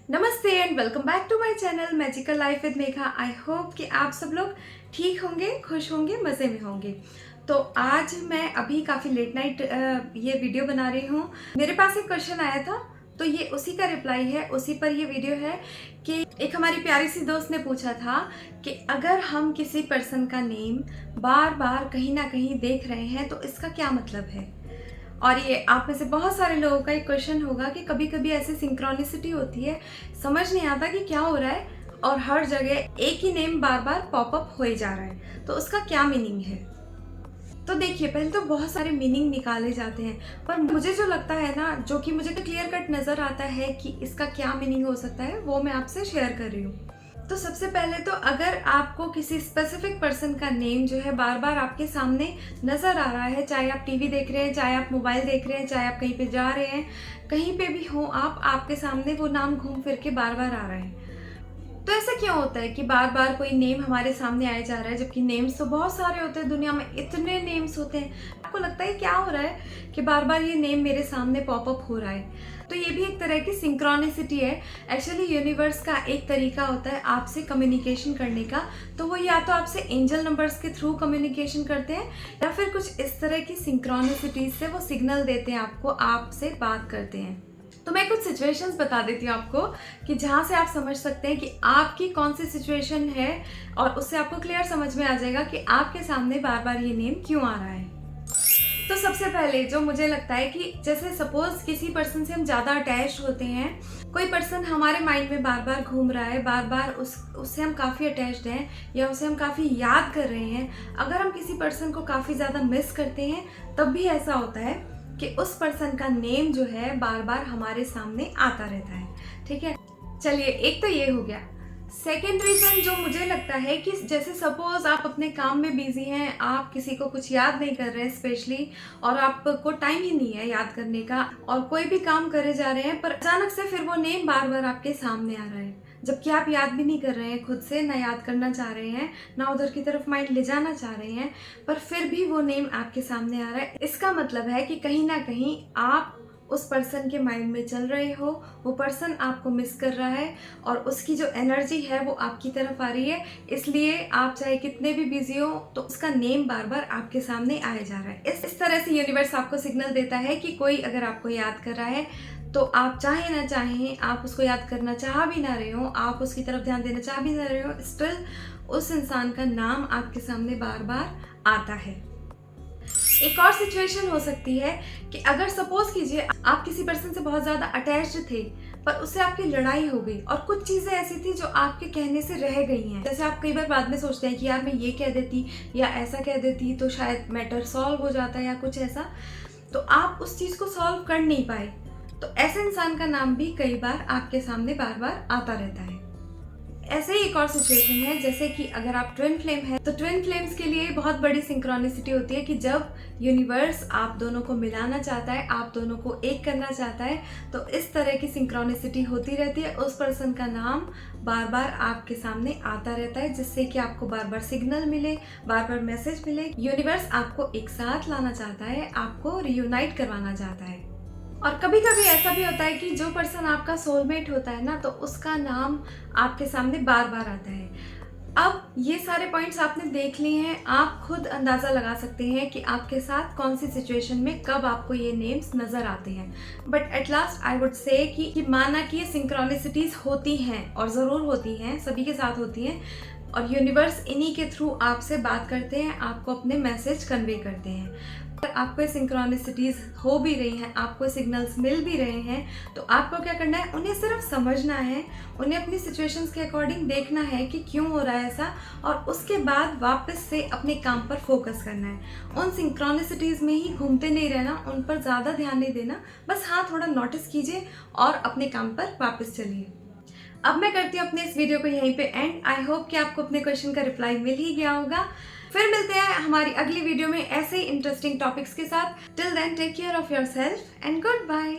नमस्ते and welcome back to my channel magical life with Megha. I hope कि आप सब लोग ठीक होंगे, खुश होंगे, मज़े में होंगे। तो आज मैं अभी काफ़ी लेट नाइट ये वीडियो बना रही हूँ। मेरे पास एक क्वेश्चन आया था तो ये उसी का रिप्लाई है, उसी पर ये वीडियो है कि एक हमारी प्यारी सी दोस्त ने पूछा था कि अगर हम किसी पर्सन का नेम बार बार कहीं ना कहीं देख रहे हैं तो इसका क्या मतलब है। और ये आप में से बहुत सारे लोगों का एक क्वेश्चन होगा कि कभी कभी ऐसी सिंक्रोनिसिटी होती है, समझ नहीं आता कि क्या हो रहा है और हर जगह एक ही नेम बार बार पॉपअप हो ही जा रहा है, तो उसका क्या मीनिंग है। तो देखिए, पहले तो बहुत सारे मीनिंग निकाले जाते हैं, पर मुझे जो लगता है ना, जो कि मुझे क्लियर कट नज़र आता है कि इसका क्या मीनिंग हो सकता है, वो मैं आपसे शेयर कर रही हूँ। तो सबसे पहले तो अगर आपको किसी स्पेसिफिक पर्सन का नेम जो है बार बार आपके सामने नज़र आ रहा है, चाहे आप टीवी देख रहे हैं, चाहे आप मोबाइल देख रहे हैं, चाहे आप कहीं पे जा रहे हैं, कहीं पे भी हो आप, आपके सामने वो नाम घूम फिर के बार बार आ रहा है, तो ऐसा क्यों होता है कि बार बार कोई नेम हमारे सामने आया जा रहा है, जबकि नेम्स तो बहुत सारे होते हैं, दुनिया में इतने नेम्स होते हैं। आपको लगता है क्या हो रहा है कि बार बार ये नेम मेरे सामने पॉपअप हो रहा है। तो ये भी एक तरह की सिंक्रोनिसिटी है। एक्चुअली यूनिवर्स का एक तरीका होता है आपसे कम्युनिकेशन करने का, तो वो या तो आपसे एंजल नंबर्स के थ्रू कम्युनिकेशन करते हैं या फिर कुछ इस तरह की सिंक्रोनिसिटीज से वो सिग्नल देते हैं आपको, आपसे बात करते हैं। तो मैं कुछ सिचुएशंस बता देती हूँ आपको कि जहाँ से आप समझ सकते हैं कि आपकी कौन सी सिचुएशन है, और उससे आपको क्लियर समझ में आ जाएगा कि आपके सामने बार बार ये नेम क्यों आ रहा है। तो सबसे पहले जो मुझे लगता है कि जैसे सपोज किसी पर्सन से हम ज़्यादा अटैच होते हैं, कोई पर्सन हमारे माइंड में बार बार घूम रहा है, बार बार उससे हम काफ़ी अटैच्ड हैं या उसे हम काफ़ी याद कर रहे हैं। अगर हम किसी पर्सन को काफ़ी ज़्यादा मिस करते हैं तब भी ऐसा होता है कि उस पर्सन का नेम जो है बार बार हमारे सामने आता रहता है। ठीक है, चलिए, एक तो ये हो गया। सेकेंड रीज़न जो मुझे लगता है कि जैसे सपोज आप अपने काम में बिजी हैं, आप किसी को कुछ याद नहीं कर रहे हैं स्पेशली, और आपको टाइम ही नहीं है याद करने का, और कोई भी काम करे जा रहे हैं, पर अचानक से फिर वो नेम बार बार आपके सामने आ रहा है, जबकि आप याद भी नहीं कर रहे हैं खुद से, ना याद करना चाह रहे हैं, ना उधर की तरफ माइंड ले जाना चाह रहे हैं, पर फिर भी वो नेम आपके सामने आ रहा है। इसका मतलब है कि कहीं ना कहीं आप उस पर्सन के माइंड में चल रहे हो, वो पर्सन आपको मिस कर रहा है और उसकी जो एनर्जी है वो आपकी तरफ आ रही है, इसलिए आप चाहे कितने भी बिजी हो तो उसका नेम बार बार आपके सामने आया जा रहा है। इस तरह से यूनिवर्स आपको सिग्नल देता है कि कोई अगर आपको याद कर रहा है तो आप चाहे ना चाहें, आप उसको याद करना चाह भी ना रहे हो, आप उसकी तरफ ध्यान देना चाह भी ना रहे हो, स्टिल उस इंसान का नाम आपके सामने बार बार आता है। एक और सिचुएशन हो सकती है कि अगर सपोज कीजिए आप किसी पर्सन से बहुत ज़्यादा अटैच्ड थे, पर उससे आपकी लड़ाई हो गई और कुछ चीज़ें ऐसी थी जो आपके कहने से रह गई हैं। जैसे आप कई बार बाद में सोचते हैं कि यार मैं ये कह देती या ऐसा कह देती तो शायद मैटर सॉल्व हो जाता या कुछ ऐसा, तो आप उस चीज़ को सॉल्व कर नहीं पाए। तो ऐसे इंसान का नाम भी कई बार आपके सामने बार बार आता रहता है। ऐसे ही एक और सिचुएशन है, जैसे कि अगर आप ट्विन फ्लेम है तो ट्विन फ्लेम्स के लिए बहुत बड़ी सिंक्रोनिसिटी होती है कि जब यूनिवर्स आप दोनों को मिलाना चाहता है, आप दोनों को एक करना चाहता है, तो इस तरह की सिंक्रोनिसिटी होती रहती है। उस पर्सन का नाम बार बार आपके सामने आता रहता है, जिससे कि आपको बार बार सिग्नल मिले, बार बार मैसेज मिले। यूनिवर्स आपको एक साथ लाना चाहता है, आपको रियूनाइट करवाना चाहता है। और कभी कभी ऐसा भी होता है कि जो पर्सन आपका सोलमेट होता है ना, तो उसका नाम आपके सामने बार बार आता है। अब ये सारे पॉइंट्स आपने देख लिए हैं, आप खुद अंदाज़ा लगा सकते हैं कि आपके साथ कौन सी सिचुएशन में कब आपको ये नेम्स नज़र आते हैं। But at last I would say कि माना कि ये सिंक्रोनिसिटीज़ होती हैं और ज़रूर होती हैं, सभी के साथ होती हैं, और यूनिवर्स इन्हीं के थ्रू आपसे बात करते हैं, आपको अपने मैसेज कन्वे करते हैं। अगर आपको सिंक्रोनिसिटीज़ हो भी रही हैं, आपको सिग्नल्स मिल भी रहे हैं, तो आपको क्या करना है, उन्हें सिर्फ समझना है, उन्हें अपनी सिचुएशंस के अकॉर्डिंग देखना है कि क्यों हो रहा है ऐसा, और उसके बाद वापस से अपने काम पर फोकस करना है। उन सिंक्रोनिसिटीज़ में ही घूमते नहीं रहना, उन पर ज़्यादा ध्यान नहीं देना, बस हाँ थोड़ा नोटिस कीजिए और अपने काम पर वापस चलिए। अब मैं करती हूँ अपने इस वीडियो को यहीं पे एंड। आई होप कि आपको अपने क्वेश्चन का रिप्लाई मिल ही गया होगा। फिर मिलते हैं हमारी अगली वीडियो में ऐसे ही इंटरेस्टिंग टॉपिक्स के साथ। Till then take care of yourself and good bye.